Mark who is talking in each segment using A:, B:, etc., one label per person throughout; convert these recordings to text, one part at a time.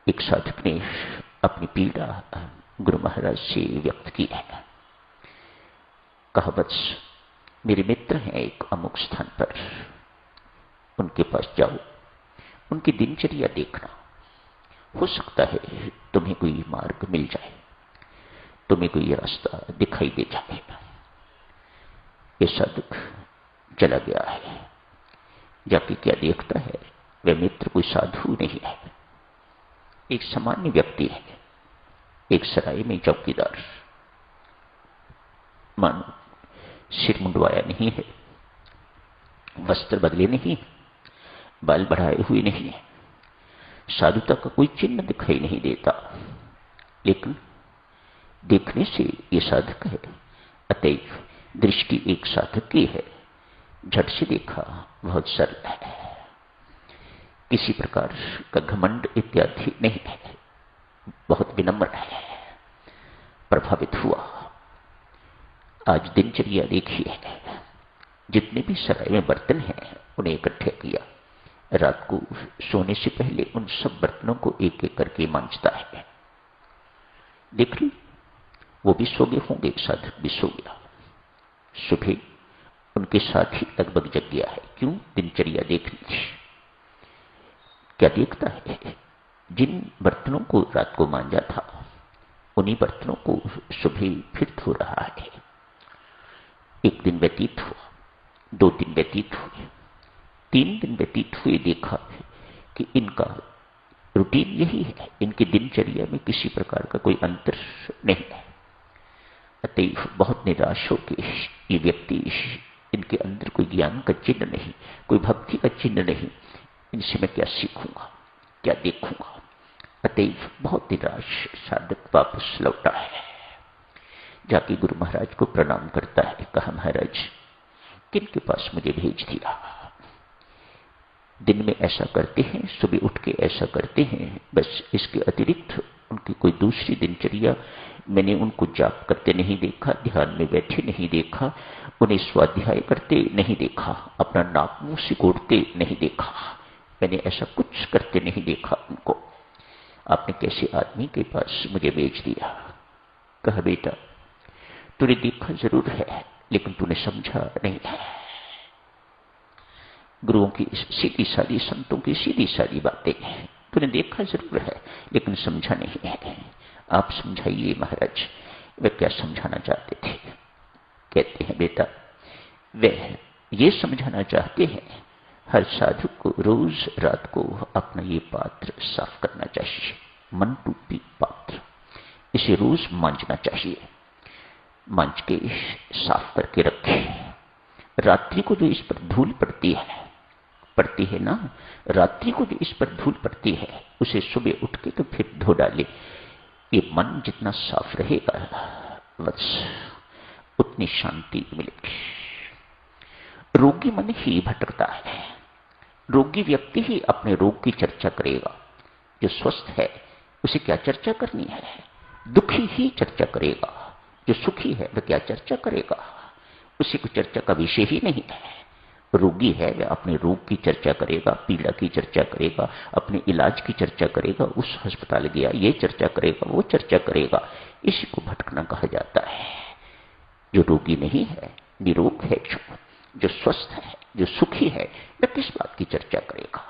A: एक साधक ने अपनी पीड़ा गुरु महाराज से व्यक्त की है। कहा, बस मेरे मित्र हैं एक अमुक स्थान पर, उनके पास जाओ, उनकी दिनचर्या देखना, हो सकता है तुम्हें कोई मार्ग मिल जाए, तुम्हें कोई रास्ता दिखाई दे जाए। ये साधक चला गया है। जाके क्या देखता है, वह मित्र कोई साधु नहीं है, एक सामान्य व्यक्ति है, एक सराय में चौकीदार। मानो सिर मुंडवाया नहीं है, वस्त्र बदले नहीं, बाल बढ़ाए हुए नहीं है, साधुता का कोई चिन्ह दिखाई नहीं देता, लेकिन देखने से ये साधक है। अतएव दृष्टि एक साधक की है, झट से देखा बहुत सरल है, किसी प्रकार का घमंड इत्यादि नहीं है, बहुत विनम्र है। प्रभावित हुआ। आज दिनचर्या देखी है, जितने भी सराय में बर्तन हैं उन्हें इकट्ठे किया, रात को सोने से पहले उन सब बर्तनों को एक एक करके मांजता है। देख ली, वो भी सो गए होंगे, साधक भी सो गया। सुबह उनके साथ ही लगभग जग गया है। क्यों? दिनचर्या देखनी थी। क्या देखता है, जिन बर्तनों को रात को मांजा था उन्हीं बर्तनों को सुबह फिर धो रहा है। एक दिन व्यतीत हुआ, 2 दिन व्यतीत हुए, 3 दिन व्यतीत हुए, देखा कि इनका रूटीन यही है, इनकी दिनचर्या में किसी प्रकार का कोई अंतर नहीं है। अतएव बहुत निराश होकर ये व्यक्ति, इनके अंदर कोई ज्ञान का चिन्ह नहीं, कोई भक्ति का चिन्ह नहीं, इनसे मैं क्या सीखूंगा, क्या देखूंगा। अतएव बहुत निराश साधक वापस लौटा है। जाके गुरु महाराज को प्रणाम करता है। कहा, महाराज किनके पास मुझे भेज दिया? दिन में ऐसा करते हैं, सुबह उठ के ऐसा करते हैं, बस इसके अतिरिक्त उनकी कोई दूसरी दिनचर्या मैंने उनको जाप करते नहीं देखा, ध्यान में बैठे नहीं देखा, उन्हें स्वाध्याय करते नहीं देखा, अपना नाक मुंह सिकोड़ते नहीं देखा, मैंने ऐसा कुछ करते नहीं देखा उनको। आपने कैसे आदमी के पास मुझे भेज दिया? कहा, बेटा तूने देखा जरूर है, लेकिन तूने समझा नहीं है। गुरुओं की सीधी सादी, संतों की सीधी सादी बातें तूने देखा जरूर है, लेकिन समझा नहीं है। आप समझाइए महाराज, वे क्या समझाना चाहते थे? कहते हैं, बेटा वे ये समझाना चाहते हैं हर साधु को रोज रात को अपना ये पात्र साफ करना चाहिए, मन रूपी पात्र, इसे रोज मांजना चाहिए, मांज के साफ करके रखे। रात्रि को जो इस पर धूल पड़ती है ना, रात्रि को जो इस पर धूल पड़ती है उसे सुबह उठ के तो फिर धो डाले। ये मन जितना साफ रहेगा बस उतनी शांति मिलेगी। रोगी मन ही भटकता है, रोगी व्यक्ति ही अपने रोग की चर्चा करेगा। जो स्वस्थ है उसे क्या चर्चा करनी है? दुखी ही चर्चा करेगा। जो सुखी है वह क्या चर्चा करेगा? उसे कोई चर्चा का विषय ही नहीं है। रोगी है वह अपने रोग की चर्चा करेगा, पीड़ा की चर्चा करेगा, अपने इलाज की चर्चा करेगा, उस अस्पताल गया ये चर्चा करेगा, वो चर्चा करेगा। इसी को भटकना कहा जाता है। जो रोगी नहीं है, निरोग है, जो स्वस्थ है, जो सुखी है, वह किस बात की चर्चा करेगा?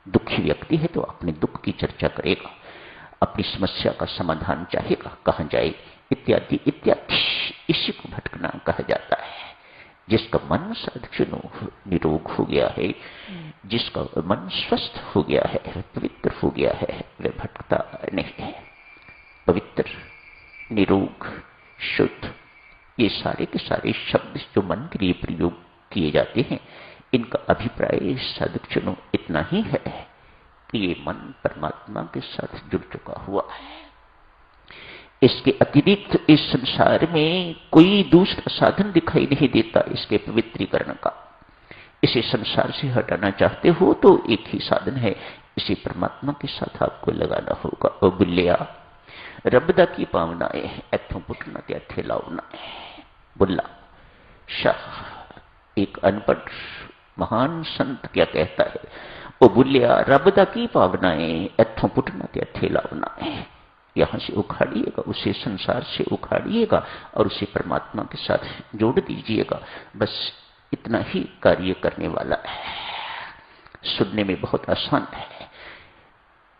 A: दुखी व्यक्ति है तो अपने दुख की चर्चा करेगा, अपनी समस्या का समाधान चाहेगा, कहां जाए, इत्यादि इत्यादि। इसी को भटकना कहा जाता है। जिसका मन सद्गुण निरोग हो गया है, जिसका मन स्वस्थ हो गया है, पवित्र हो गया है, वह भटकता नहीं है। पवित्र, निरोग, शुद्ध, ये सारे के सारे शब्द जो मन के लिए प्रयोग किए जाते हैं, इनका अभिप्राय सद्गुण इतना ही है कि ये मन परमात्मा के साथ जुड़ चुका हुआ है। इसके अतिरिक्त इस संसार में कोई दूसरा साधन दिखाई नहीं देता इसके पवित्रीकरण का। इसे संसार से हटाना चाहते हो तो एक ही साधन है, इसे परमात्मा के साथ आपको लगाना होगा। ओ बुल्लिया रब दा की पावनाए इथों पुटना ते इथे लाउना। बुल्ला शाह एक अनपढ़ महान संत क्या कहता है? वो बोलिया रब दा की भावना है, इथों पुटना ते इत्थे लावना है। यहां से उखाड़िएगा, उसे संसार से उखाड़िएगा और उसे परमात्मा के साथ जोड़ दीजिएगा। बस इतना ही कार्य करने वाला है। सुनने में बहुत आसान है।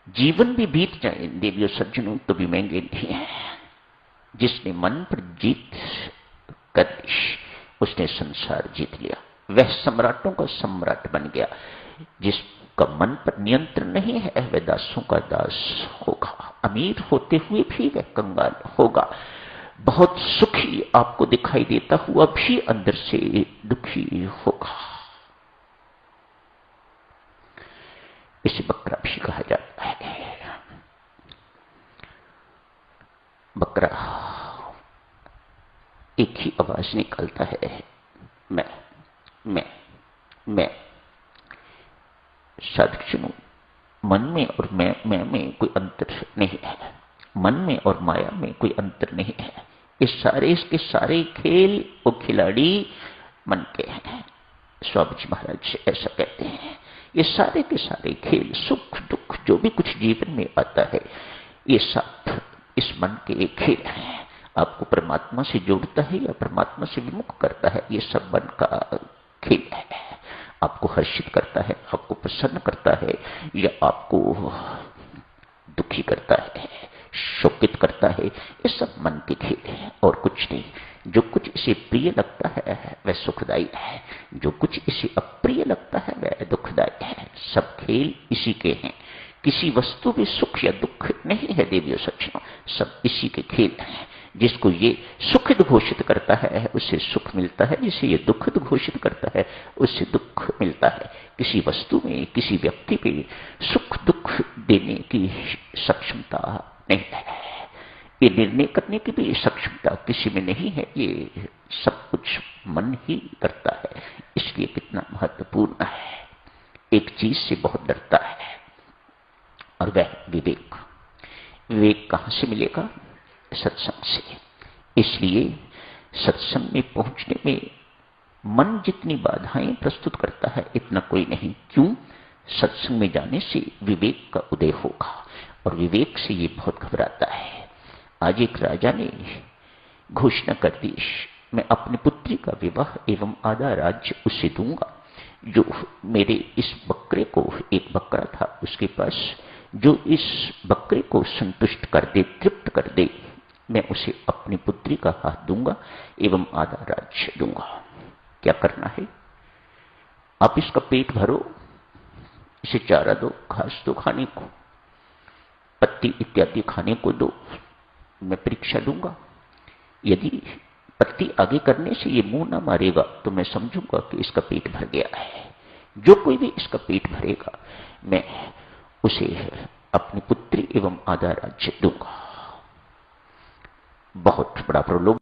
A: जीवन भी बीत जाए देवियों सज्जनों तो भी महंगे नहीं है। जिसने मन पर जीत कर ली उसने संसार जीत लिया। वह सम्राटों का सम्राट बन गया। जिसका मन पर नियंत्रण नहीं है वह दासों का दास होगा। अमीर होते हुए भी वह कंगाल होगा। बहुत सुखी आपको दिखाई देता हुआ भी अंदर से दुखी होगा। इसे बकरा भी कहा जाता है। बकरा एक ही आवाज निकालता है, मैं मैं मैं। साधक मन में और मैं में कोई अंतर नहीं है। मन में और माया में कोई अंतर नहीं है। इसके सारे खेल वो खिलाड़ी मन के हैं। स्वामी जी महाराज ऐसा कहते हैं। ये सारे के सारे खेल, सुख दुख जो भी कुछ जीवन में आता है, ये सब इस मन के एक खेल हैं। आपको परमात्मा से जोड़ता है या परमात्मा से विमुख करता है, ये सब मन का खेल है। आपको हर्षित करता है, आपको प्रसन्न करता है या आपको दुखी करता है, शोकित करता है, ये सब मन के खेल है और कुछ नहीं। जो कुछ इसे प्रिय लगता है वह सुखदायी है, जो कुछ इसे अप्रिय लगता है वह दुखदायी है। सब खेल इसी के हैं। किसी वस्तु में सुख या दुख नहीं है देवियों सज्जनों, सब इसी के खेल हैं। जिसको ये सुखद घोषित करता है उससे सुख मिलता है, जिसे ये दुखद घोषित करता है उससे दुख मिलता है। किसी वस्तु में, किसी व्यक्ति पे सुख दुख देने की सक्षमता नहीं है। ये निर्णय करने की भी सक्षमता किसी में नहीं है। ये सब कुछ मन ही करता है। इसलिए कितना महत्वपूर्ण है। एक चीज से बहुत डरता है और वह विवेक। विवेक कहां से मिलेगा? सत्संग से। इसलिए सत्संग में पहुंचने में मन जितनी बाधाएं प्रस्तुत करता है इतना कोई नहीं। क्यों? सत्संग में जाने से विवेक का उदय होगा और विवेक से ये बहुत घबराता है। आज एक राजा ने घोषणा कर दी, मैं अपनी पुत्री का विवाह एवं आधा राज्य उसे दूंगा जो मेरे इस बकरे को, एक बकरा था उसके पास, जो इस बकरे को संतुष्ट कर दे, तृप्त कर दे, मैं उसे अपनी पुत्री का हाथ दूंगा एवं आधा राज्य दूंगा। क्या करना है? आप इसका पेट भरो, इसे चारा दो, घास दो खाने को, पत्ती इत्यादि खाने को दो, मैं परीक्षा दूंगा। यदि पत्ती आगे करने से ये मुंह ना मारेगा तो मैं समझूंगा कि इसका पेट भर गया है। जो कोई भी इसका पेट भरेगा मैं उसे अपनी पुत्री एवं आधा राज्य दूंगा। बहुत बड़ा प्रलोभन